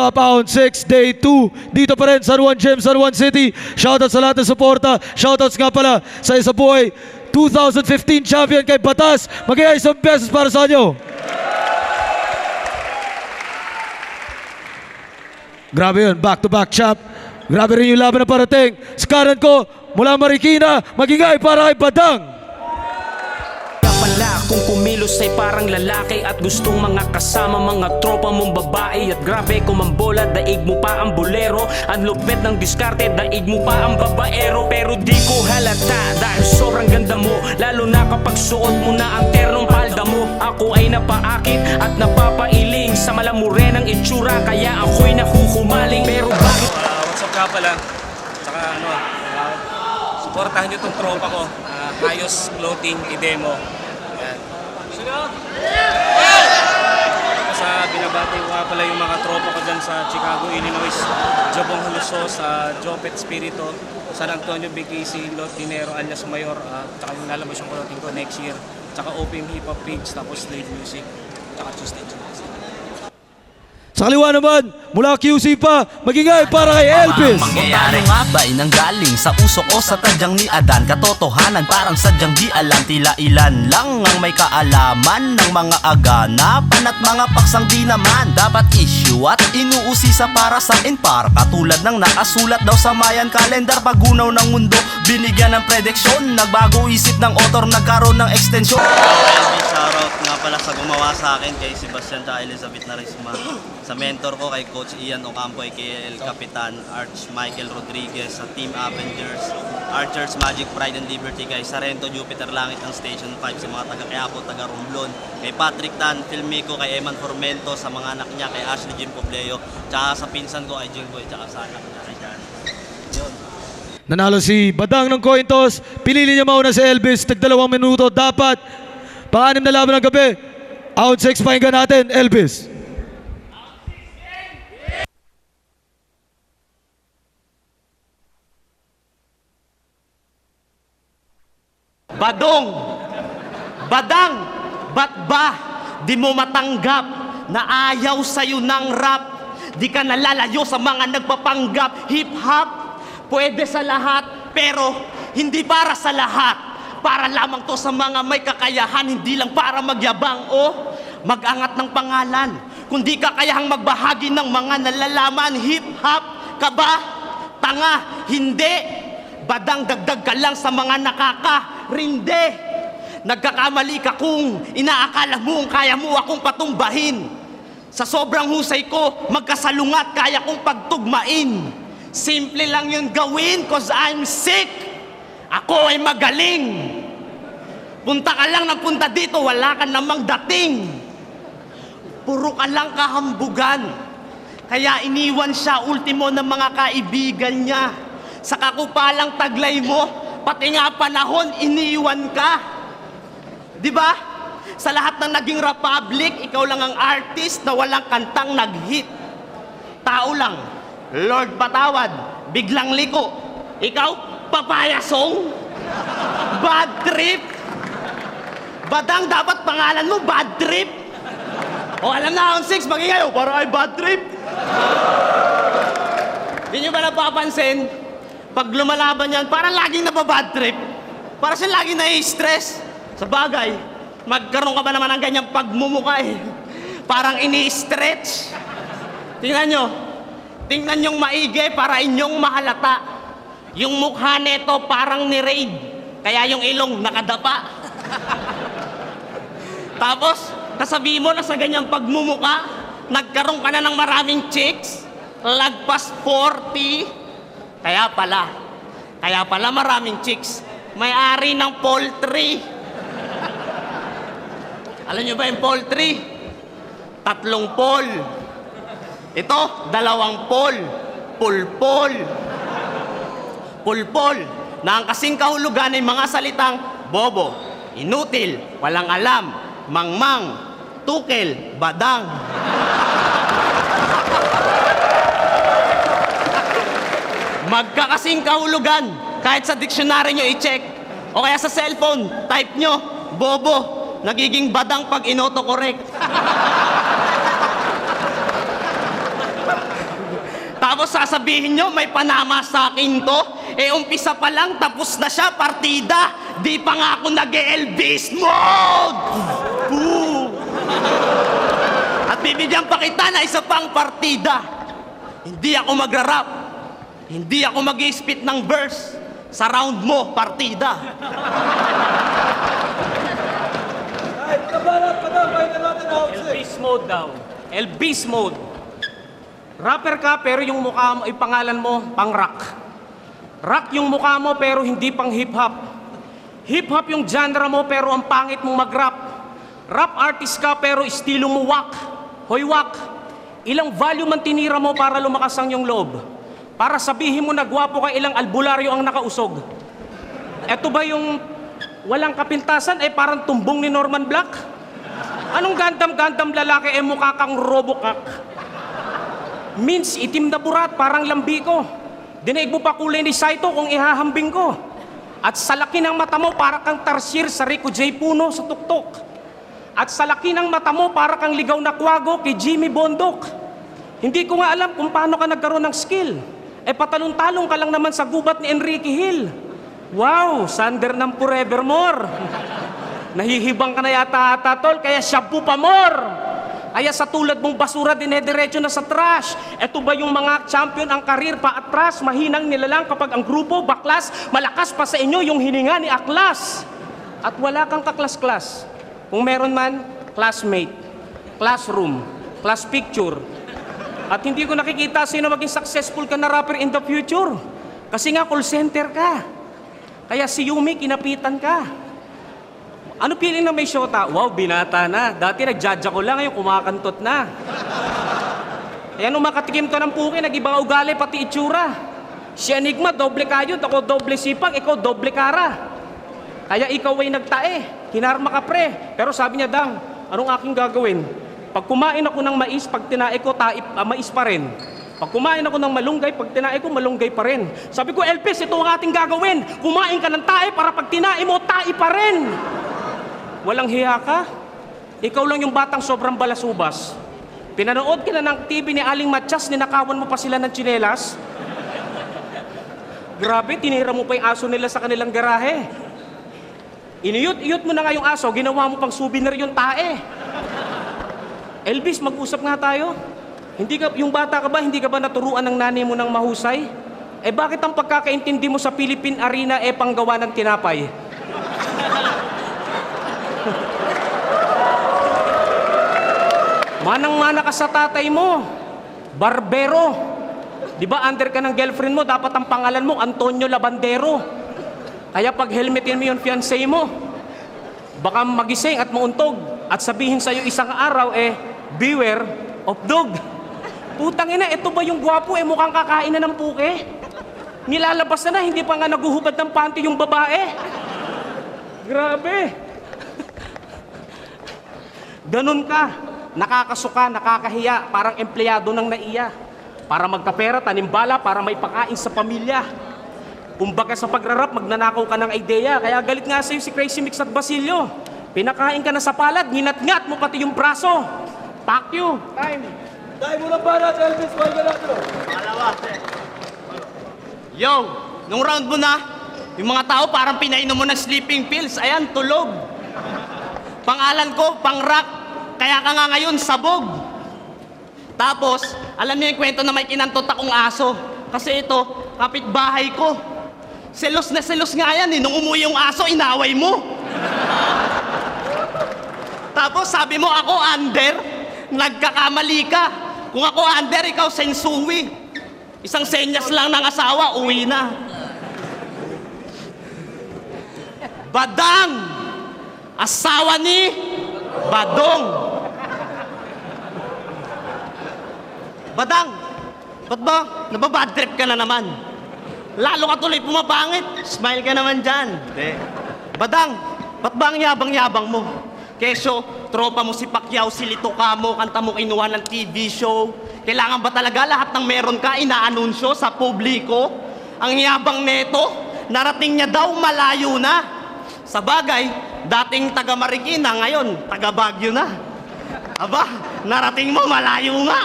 Top Out 6 Day 2 dito pa rin sa San Juan Gym, San Juan City. Shoutout sa lahat ng suporta. Shoutouts nga pala sa isa buhay 2015 champion kay Batas. Magiging isang pesos para sa inyo. Grabe yun, back-to-back champ. Grabe rin yung laban na parating. Sa kanan ko, mula Marikina, magingay para kay Badang. Pala kung kumilos ay parang lalaki at gustong mga kasama mga tropa mong babae. At grabe kumambola, daig mo pa ang bolero. Ang lupit ng diskarte, daig mo pa ang babaero. Pero di ko halata dahil sobrang ganda mo, lalo na kapag suot mo na ang ternong palda mo. Ako ay napaakit at napapailing sa malamure ng itsura, kaya ako'y nakukumaling. Pero bakit? What's up ka pala? Saka supportahan nyo itong tropa ko, Ayos Clothing i-demo. Sa binabati ko nga pala yung mga tropa ko dyan sa Chicago, Illinois, Jobong Huluso, sa Jopet Spirito, San Antonio, BKC, Lot Dinero, alias Mayor, tsaka yung lalabas yung clothing ko next year, tsaka Opium Hip Hop Page, tapos Slave Music, tsaka Tuesday. Sa kaliwa naman, mula QC pa, magingay para kay Elvis. Mangyayari nga ba'y nanggaling sa usok o sa tadyang ni Adan? Katotohanan parang sadyang di alam, tila ilan lang ang may kaalaman ng mga aganapan at mga paksang di naman dapat issue at inuusi sa para sa par. Katulad ng nakasulat daw sa Mayan Calendar, pagunaw ng mundo, binigyan ng prediksyon, nagbago isip ng author, nagkaroon ng extension. Shoutout nga pala sa gumawa sa akin kay Sebastian at Elizabeth Narisma, sa mentor ko kay Coach Ian Ocampo, KL Kapitan Arch Michael Rodriguez, sa Team Avengers, Archers Magic Pride and Liberty, kay Sarento Jupiter Langit ng Station 5, sa mga taga Quiapo, taga Romblon, kay Patrick Tan, Filmico, kay Eman Formento, sa mga anak niya, kay Ashley Jim Pobleo, tsaka sa pinsan ko kay Jingboy, tsaka sa anak niya kay Jan. Yun. Nanalo si Badang ng coin toss. Pinili niya mauna si Elvis. Tag 2 minuto dapat. Pang-anim na laban ng gabi. Out 6, pakinggan natin, Elvis. Badong, Badang, ba't ba di mo matanggap na ayaw sa'yo ng rap? Di ka nalalayo sa mga nagpapanggap. Hip-hop, pwede sa lahat, pero hindi para sa lahat. Para lamang to sa mga may kakayahan, hindi lang para magyabang o mag-angat ng pangalan. Kundi kakayahang magbahagi ng mga nalalaman. Hip-hop ka ba? Tanga, hindi. Badang, dagdag ka lang sa mga nakaka-rinde. Nagkakamali ka kung inaakala mo kaya mo akong patumbahin. Sa sobrang husay ko, magkasalungat, kaya kong pagtugmain. Simple lang yun gawin, cause I'm sick. Ako ay magaling. Punta ka lang ng punta dito, wala ka namang dating. Puro ka lang kahambugan. Kaya iniwan siya ultimo ng mga kaibigan niya. Sa kakupalang taglay mo, pati nga panahon, iniwan ka. Di ba? Sa lahat ng naging republic, ikaw lang ang artist na walang kantang nag-hit. Tao lang, Lord patawad, biglang liko. Ikaw, papaya song? Bad trip? Badang, dapat pangalan mo, bad trip? O alam na, on 6, maging kayo, para ay bad trip. Di nyo ba napapansin? Pag lumalaban yan, parang laging napabad trip. Parang siya laging nai-stress. Sa bagay, magkaroon ka ba naman ng ganyang pagmumuka eh? Parang ini-stretch. Tingnan nyo. Tingnan nyong maigi para inyong mahalata. Yung mukha neto parang ni-raid. Kaya yung ilong nakadapa. Tapos, kasabihin mo na sa ganyang pagmumuka, nagkaroon ka na ng maraming chicks, lagpas 40. Kaya pala maraming chicks, may-ari ng poultry. Alam nyo ba yung poultry? 3 pol. Ito, 2 pol. Pulpol. Pulpol, na ang kasing kahulugan ay mga salitang bobo, inutil, walang alam, mangmang, tukel, badang. Magkakasing kahulugan, kahit sa diksyonary nyo i-check, o kaya sa cellphone, type nyo, bobo, nagiging badang pag inoto-correct. Tapos sasabihin nyo, may panama sa akin to. Umpisa pa lang, tapos na siya, partida. Di pa nga ako nag-Elvis mode! Boo! At bibigyan pa kita na isa pang partida. Hindi ako magra-rap. Hindi ako mag-i-spit ng verse. Sa round mo, partida. Elvis mode daw. Elvis mode. Rapper ka pero yung mukha mo, yung pangalan mo, pang rock. Rock yung mukha mo pero hindi pang hip-hop. Hip-hop yung genre mo pero ang pangit mong mag-rap. Rap artist ka pero estilo mo wak. Hoy wak, ilang volume ang tinira mo para lumakas ang iyong loob? Para sabihin mo na gwapo ka, ilang albularyo ang nakausog? Eto ba yung walang kapintasan, parang tumbong ni Norman Black? Anong gandam-gandam lalaki, mukha kang Robocop? Means itim na burat, parang lambi ko. Dinaig mo pa kulay ni Saito kung ihahambing ko. At sa laki ng mata mo, para kang Tarsier sa Rico J. Puno sa tuktok. At sa laki ng mata mo, para kang ligaw na kwago kay Jimmy Bondok. Hindi ko nga alam kung paano ka nagkaroon ng skill. Patalong-talong ka lang naman sa gubat ni Enrique Hill. Wow, Sander ng forevermore. Nahihibang ka na yata tol, kaya shabu pa more. Kaya sa tulad mong basura, dinediretso na sa trash. Ito ba yung mga champion ang karir pa atras? Mahinang nilalang kapag ang grupo, baklas, malakas pa sa inyo yung hininga ni Aklas. At wala kang kaklas-klas. Kung meron man, classmate, classroom, class picture. At hindi ko nakikita sino maging successful ka na rapper in the future. Kasi nga call center ka. Kaya si Yumi, kinapitan ka. Ano feeling na may shota? Wow, binata na. Dati nag-judge ako lang, ngayon kumakantot na. Kaya nung makatikim to ng puki, nag-ibang ugali, pati itsura. Si Enigma, doble kayod, ako doble sipag, ikaw doble kara. Kaya ikaw ay nagtae, hinarma ka pre. Pero sabi niya, Dang, anong aking gagawin? Pag kumain ako ng mais, pag tinae ko, mais pa rin. Pag kumain ako ng malunggay, pag tinae ko, malunggay pa rin. Sabi ko, Elvis, ito ang ating gagawin. Kumain ka ng tae para pag tinae mo, tae pa rin. Walang hiya ka? Ikaw lang yung batang sobrang balasubas. Pinanood ka na ng TV ni Aling Matchas, ninakawan mo pa sila ng tsinelas. Grabe, tinira mo pa yung aso nila sa kanilang garahe. Iniyot-iyot mo na nga yung aso, ginawa mo pang souvenir yung tae. Elvis, mag-usap nga tayo. Yung bata ka ba, hindi ka ba naturuan ng nanay mo ng mahusay? Bakit ang pagkakaintindi mo sa Philippine Arena panggawa ng tinapay? Manang-mana ka sa tatay mo. Barbero. Di ba under ka ng girlfriend mo, dapat ang pangalan mo, Antonio Labandero. Kaya pag helmetin mo yung fiancé mo, baka magising at mauntog at sabihin sa'yo isang araw, beware of dog. Putang ina, ito ba yung gwapo, mukhang kakain na ng puke? Nilalabas na, hindi pa nga naguhubad ng panty yung babae. Grabe. Ganun ka. Nakakasuka, nakakahiya, parang empleyado ng naiya. Para magkapera, tanimbala, para may pakain sa pamilya. Kumbaga sa pagrarap, magnanakaw ka ng ideya. Kaya galit nga sa'yo si Crazy Mix at Basilio. Pinakain ka na sa palad, nginat-ngat mo pati yung braso. Fuck you. Time. Dahil mo lang ba natin, Elvis? Mahal ka natin. Yo, nung round mo na, yung mga tao parang pinainom mo ng sleeping pills. Ayan, tulog. Pangalan ko, pang-rock. Kaya ka nga ngayon, sabog. Tapos, alam niyo yung kwento na may kinantot akong aso. Kasi ito, kapitbahay ko. Selos na selos nga yan nung umuwi yung aso, inaway mo. Tapos sabi mo, ako under, nagkakamali ka. Kung ako under, ikaw sensuwi. Isang senyas lang ng asawa, uwi na. Badang! Asawa ni Badong. Badang, ba't ba nababad trip ka na naman? Lalo ka tuloy pumapangit. Smile ka naman dyan. Badang, ba't ba ang yabang-yabang mo? Keso, tropa mo si Pacquiao, si Lito Camo, kanta mo kinuha ng TV show. Kailangan ba talaga lahat ng meron ka inaanunsyo sa publiko? Ang yabang neto, narating niya daw malayo na. Sa bagay, dating taga Marikina, ngayon taga Baguio na. Aba, narating mo malayo nga.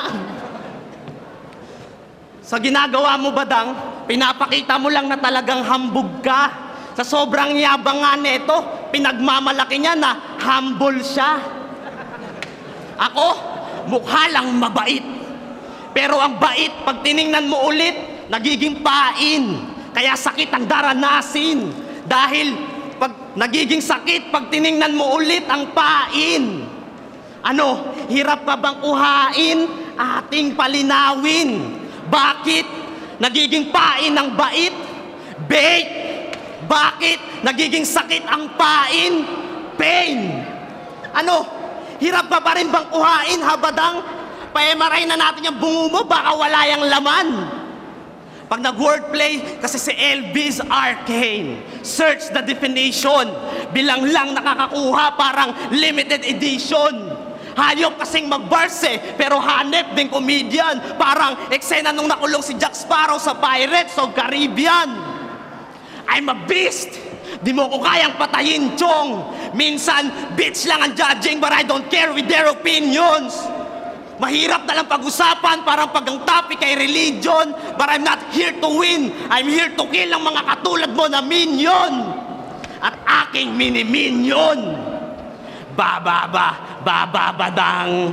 Sa ginagawa mo, Badang, pinapakita mo lang na talagang hambog ka. Sa sobrang yabang nga nito, pinagmamalaki niya na humble siya. Ako, mukha lang mabait. Pero ang bait, pag tiningnan mo ulit, nagiging pain. Kaya sakit ang daranasin. Dahil pag nagiging sakit, pag tiningnan mo ulit ang pain. Ano, hirap ka bang uhain? Ating palinawin. Bakit nagiging pain ang bait? Bait! Bakit nagiging sakit ang pain? Pain! Ano, hirap ka pa rin bang uhain, ha, Badang? Pa-MRI na natin yung bungo mo, baka wala yung laman. Pag nag-wordplay, kasi si Elvis Arcane, search the definition, bilang lang nakakakuha, parang limited edition. Hayop kasing mag-bars pero hanep din comedian. Parang eksena nung nakulong si Jack Sparrow sa Pirates of Caribbean. I'm a beast! Di mo ko kayang patayin, Chong. Minsan, bitch lang ang judging, but I don't care with their opinions. Mahirap na lang pag-usapan, parang pag ang topic ay religion. But I'm not here to win. I'm here to kill ang mga katulad mo na minion. At aking mini-minion. Badang.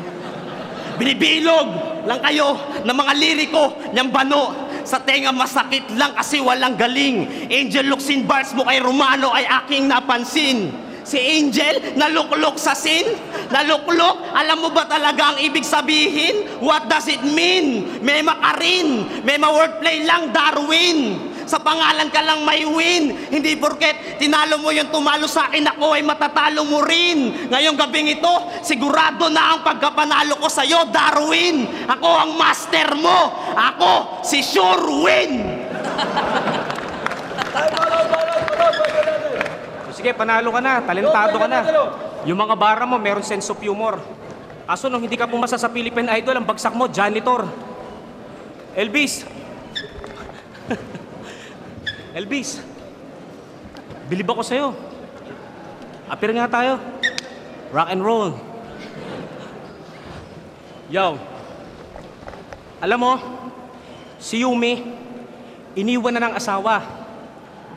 Binibilog lang kayo ng mga liriko niyang bano. Sa tenga masakit lang kasi walang galing. Angel looks in bars mo kay Romano ay aking napansin. Si Angel, naluklok sa sin? Naluklok? Alam mo ba talaga ang ibig sabihin? What does it mean? May makarin, may ma-wordplay lang, Darwin. Sa pangalan ka lang may win. Hindi porket tinalo mo yung tumalo sa akin, ako ay matatalo mo rin. Ngayong gabing ito, sigurado na ang pagkapanalo ko sa'yo, Darwin. Ako ang master mo. Ako, si Sure Win. Sige, panalo ka na, talentado ka na. Yung mga bara mo, meron sense of humor. Kaso nung hindi ka pumasa sa Philippine Idol, ang bagsak mo, janitor. Elvis. Elvis. Bilib ako sa'yo. Appear nga tayo. Rock and roll. Yo. Alam mo, si Yumi, iniwan na ng asawa.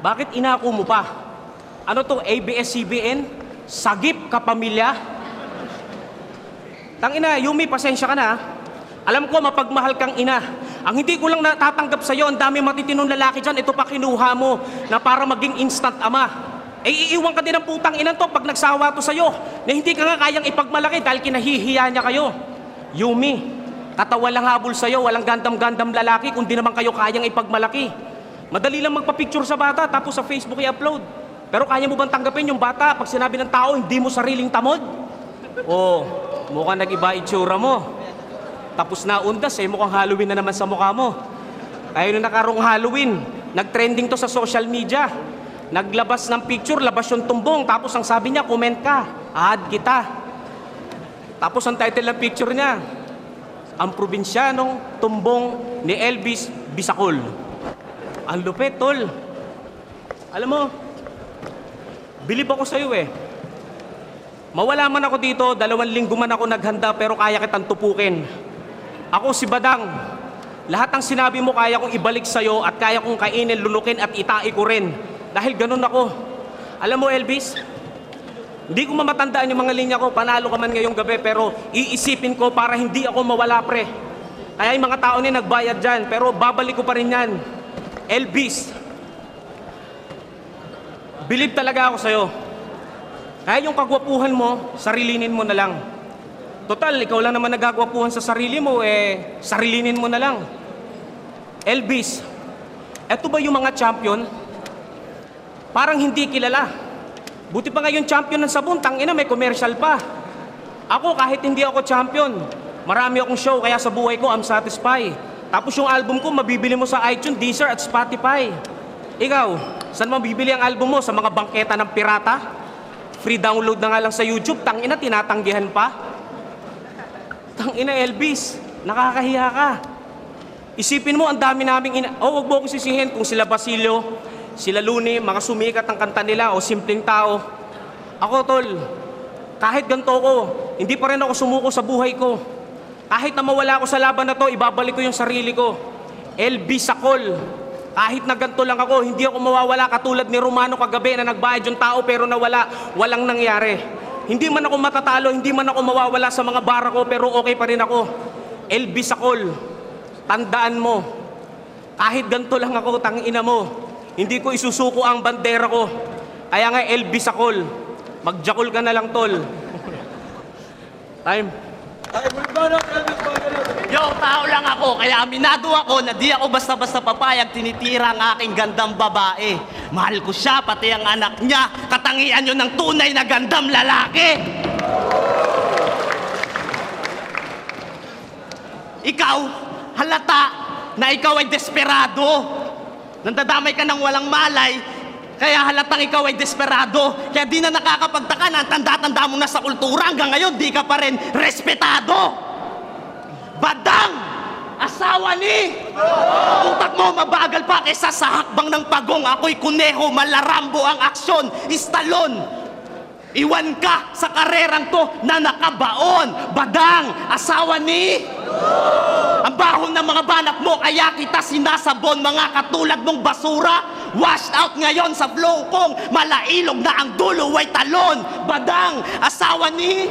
Bakit inako mo pa? Ano to, ABS-CBN? Sagip kapamilya? Tangina, Yumi, pasensya ka na. Alam ko, mapagmahal kang ina. Ang hindi ko lang natatanggap sa'yo, ang dami matitinong lalaki dyan, ito pa kinuha mo na para maging instant ama. Eh, iiwan ka din ng putang inan to pag nagsawa to sa'yo na hindi ka nga kayang ipagmalaki dahil kinahihiya niya kayo. Yumi, katawa lang habol sa'yo, walang gandam-gandam lalaki kung di naman kayo kayang ipagmalaki. Madali lang magpa-picture sa bata tapos sa Facebook i-upload. Pero kaya mo bang tanggapin yung bata pag sinabi ng tao hindi mo sariling tamod? Oh, mukhang nag-iba itsura mo. Tapos na undas mukhang Halloween na naman sa mukha mo. Kaya nung nakarong Halloween, nag-trending to sa social media. Naglabas ng picture, labas yung tumbong, tapos ang sabi niya, comment ka, add kita. Tapos ang title ng picture niya, ang probinsyanong tumbong ni Elvis Bisacol. Ang lupit, tol. Alam mo, bilib ako sa'yo Mawala man ako dito, 2 linggo man ako naghanda pero kaya kitang tupukin. Ako si Badang. Lahat ng sinabi mo kaya kong ibalik sa'yo at kaya kong kainin, lunukin at itai ko rin. Dahil ganun ako. Alam mo, Elvis, hindi ko mamatandaan yung mga linya ko, panalo ka man ngayong gabi, pero iisipin ko para hindi ako mawala, pre. Kaya yung mga tao niya nagbayad dyan, pero babalik ko pa rin yan. Elvis, bilib talaga ako sa'yo. Kaya yung kagwapuhan mo, sarilinin mo na lang. Total, ikaw lang naman nagagwapuhan sa sarili mo, sarilinin mo na lang. Elvis, eto ba yung mga champion? Parang hindi kilala. Buti pa nga yung champion ng sabon, tangina may commercial pa. Ako kahit hindi ako champion, marami akong show kaya sa buhay ko I'm satisfied. Tapos yung album ko mabibili mo sa iTunes, Deezer at Spotify. Ikaw, saan mabibili ang album mo? Sa mga bangketa ng pirata? Free download na nga lang sa YouTube, tangina tinatanggihan pa. Tangina Elvis, nakakahiya ka. Isipin mo, ang dami naming wag mo akong sisihin kung sila Basilio, sila Luni, mga sumikat ang kanta nila o simpleng tao. Ako, tol, kahit ganito ko, hindi pa rin ako sumuko sa buhay ko. Kahit na mawala ako sa laban na to, ibabalik ko yung sarili ko. LB Sakol. Kahit na ganito lang ako, hindi ako mawawala katulad ni Romano kagabi na nagbayad yung tao pero nawala, walang nangyari. Hindi man ako matatalo, hindi man ako mawawala sa mga bara ko pero okay pa rin ako. LB Sakol, tandaan mo, kahit ganito lang ako, tangina mo, hindi ko isusuko ang bandera ko. Kaya nga LB Sakol, magjakol ka na lang tol. Time. Yo, tao lang ako, kaya aminado ako na di ako basta-basta papayag tinitira ang aking gandang babae. Mahal ko siya, pati ang anak niya. Katangian yun ng tunay na gandang lalaki. Ikaw, halata na ikaw ay desperado. Nandadamay ka ng walang malay, kaya halatang ikaw ay desperado. Kaya di na nakakapagtaka na ang tanda-tanda mo na sa kultura. Hanggang ngayon, di ka pa rin respetado. Badang! Asawa ni! Utak mo mabagal pa kaysa sa hakbang ng pagong. Ako'y kuneho, malarambo ang aksyon. Istalon! Iwan ka sa karerang to na nakabaon. Badang! Asawa ni! Ang bahon ng mga banak mo, kaya kita sinasabon. Mga katulad mong basura, washed out ngayon sa flow kong malailog na ang dulo ay talon. Badang, asawa ni?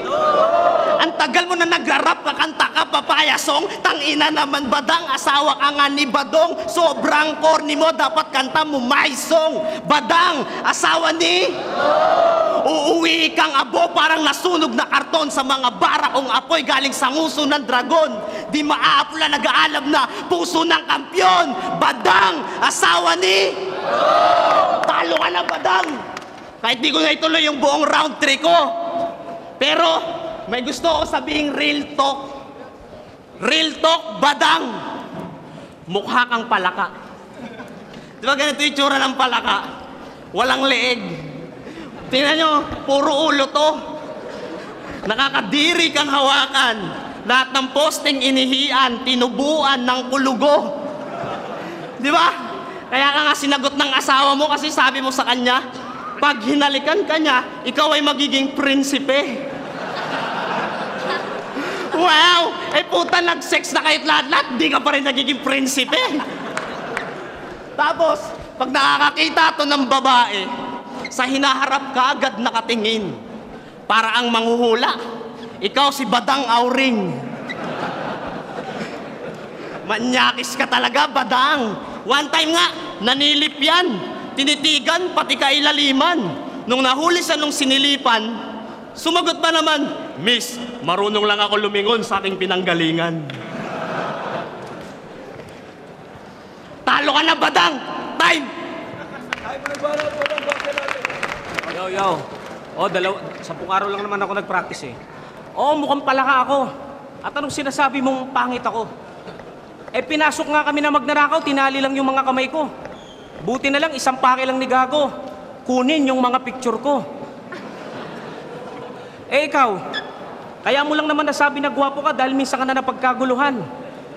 Ang tagal mo na nagrarap, kakanta ka papayasong. Tangina naman badang, asawa ka nga ni Badong. Sobrang corny mo, dapat kanta mo my song. Badang, asawa ni? Uuwi kang abo parang nasunog na karton sa mga barakong apoy galing sa nguso ng dragon. Di maaapula nag-aalam na puso ng kampyon. Badang, asawa ni? Talo ka na, Badang. Kahit di ko na ituloy yung buong round 3 ko. Pero may gusto ko sabihing real talk. Real talk, Badang. Mukha kang palaka. Di ba ganito yung tsura ng palaka? Walang leeg. Tingnan nyo, puro ulo to. Nakakadiri kang hawakan. Lahat ng posting inihian, tinubuan ng kulugo. Di ba? Kaya ka nga sinagot ng asawa mo kasi sabi mo sa kanya, pag hinalikan ka niya, ikaw ay magiging prinsipe. Wow! Eh puta, nag-sex na kahit lahat-lahat, di ka pa rin nagiging prinsipe. Tapos, pag nakakakita to ng babae, sa hinaharap ka agad nakatingin. Para ang manghuhula, ikaw si Badang Auring. Manyakis ka talaga, Badang. One time nga, nanilip yan. Tinitigan, pati kailaliman. Nung nahuli siya nung sinilipan, sumagot ba naman, Miss, marunong lang ako lumingon sa aking pinanggalingan. Talo ka na, Badang! Time! Yo. Oh, 10 araw lang naman ako nag-practice eh. Oh, mukhang palaka ako. At anong sinasabi mong pangit ako? Eh, pinasok nga kami na magnanakaw, tinali lang yung mga kamay ko. Buti na lang, isang pake lang ni Gago. Kunin yung mga picture ko. Eh, ikaw, kaya mo lang naman nasabi na gwapo ka dahil minsan ka na napagkaguluhan.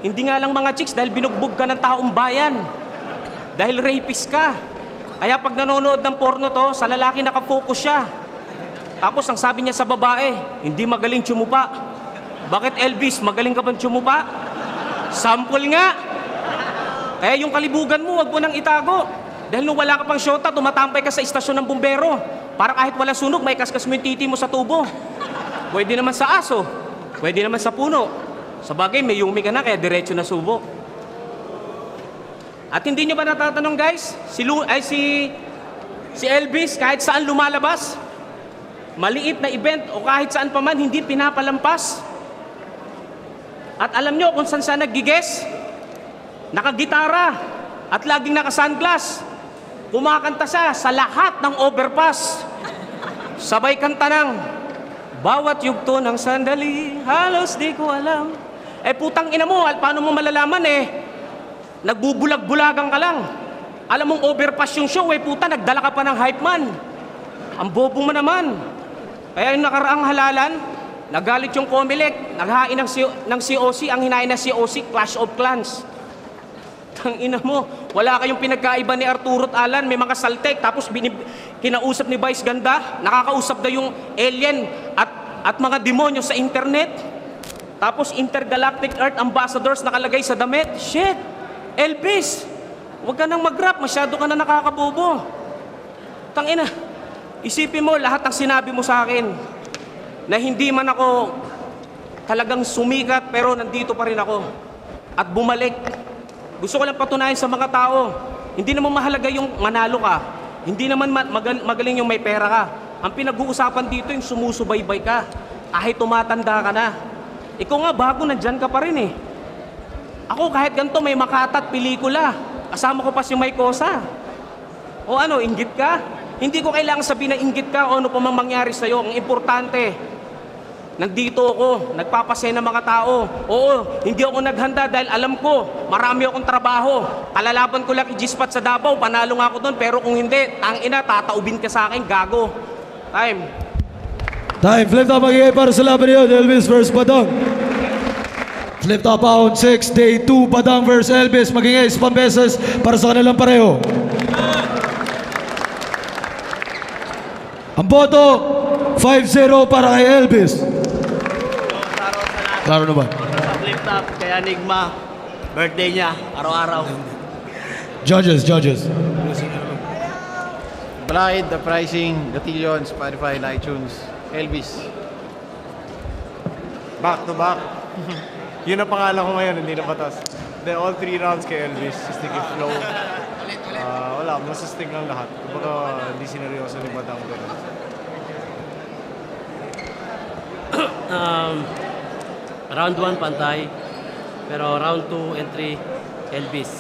Hindi nga lang mga chicks dahil binugbog ka ng taong bayan. Dahil rapist ka. Kaya pag nanonood ng porno to, sa lalaki nakafocus siya. Tapos ang sabi niya sa babae, hindi magaling tsumupa. Bakit Elvis, magaling ka bang tsumupa? Sample nga. Kaya yung kalibugan mo, wag mo nang itago. Dahil nung wala ka pang syota, tumatampay ka sa istasyon ng bumbero. Para kahit wala sunog, may kaskas mo yung titi mo sa tubo. Pwede naman sa aso. Pwede naman sa puno. Sa bagay, may yumi ka na, kaya diretso na subo. At hindi nyo ba natatanong guys, si Elvis kahit saan lumalabas, maliit na event o kahit saan pa man, hindi pinapalampas. At alam nyo kung saan siya nag-guess? Nakagitara at laging naka-sunglass. Kumakanta siya sa lahat ng overpass. Sabay kanta ng bawat yugto ng sandali, halos di ko alam. Eh putang ina mo, paano mo malalaman eh? Nagbubulag-bulagan ka lang. Alam mong overpass yung show, puta, nagdala ka pa ng hype man. Ang bobo mo naman. Kaya yung nakaraang halalan, nagalit yung Comelec, naghain ng COC, ang hinain na COC, Clash of Clans. Tangina mo, wala kayong pinagkaiba ni Arturo at Alan, may mga saltek, tapos kinausap ni Vice Ganda, nakakausap na yung alien at mga demonyo sa internet. Tapos intergalactic Earth ambassadors nakalagay sa damit. Shit! Elvis, huwag ka nang mag-rap. Masyado ka na nakakabobo. Tangina, isipin mo lahat ng sinabi mo sa akin na hindi man ako talagang sumikat pero nandito pa rin ako at bumalik. Gusto ko lang patunayan sa mga tao, hindi naman mahalaga yung manalo ka, hindi naman magaling yung may pera ka. Ang pinag-uusapan dito yung sumusubaybay ka kahit tumatanda ka na. Ikaw nga bago nandyan ka pa rin eh. Ako kahit ganito may Makatat pelikula, kasama ko pa si Mike Cosa. O ano, inggit ka? Hindi ko kailangan sabihin na inggit ka o ano pa mang mangyari sa'yo. Ang importante, nandito ako, nagpapasaya ng mga tao. Oo, hindi ako naghanda dahil alam ko, marami akong trabaho. Kalalaban ko lang i-G-spot sa Davao, panalo nga ako doon. Pero kung hindi, tangina, tataubin ka sa akin, gago. Time. Flip top magiging para sa laban yun. Elvis versus Badang. Flip top round 6, day 2, Badang versus Elvis. Magiging 10 beses para sa kanilang pareho. Ang boto, 5-0 para kay Elvis. Klaro na ba? Sa flip top, kay Enigma, birthday niya, araw-araw. Judges. Blind, The Pricing, Gatillion, Spotify, and iTunes. Elvis. Back to back. Yun ang pangalan ko ngayon, hindi na batas. Then all 3 rounds kay Elvis, sticky flow. Wala, masastig lang lahat. Kumbaga, hindi sineryoso ni Badang ganun. Round 1 pantay, pero round 2 and 3 Elvis.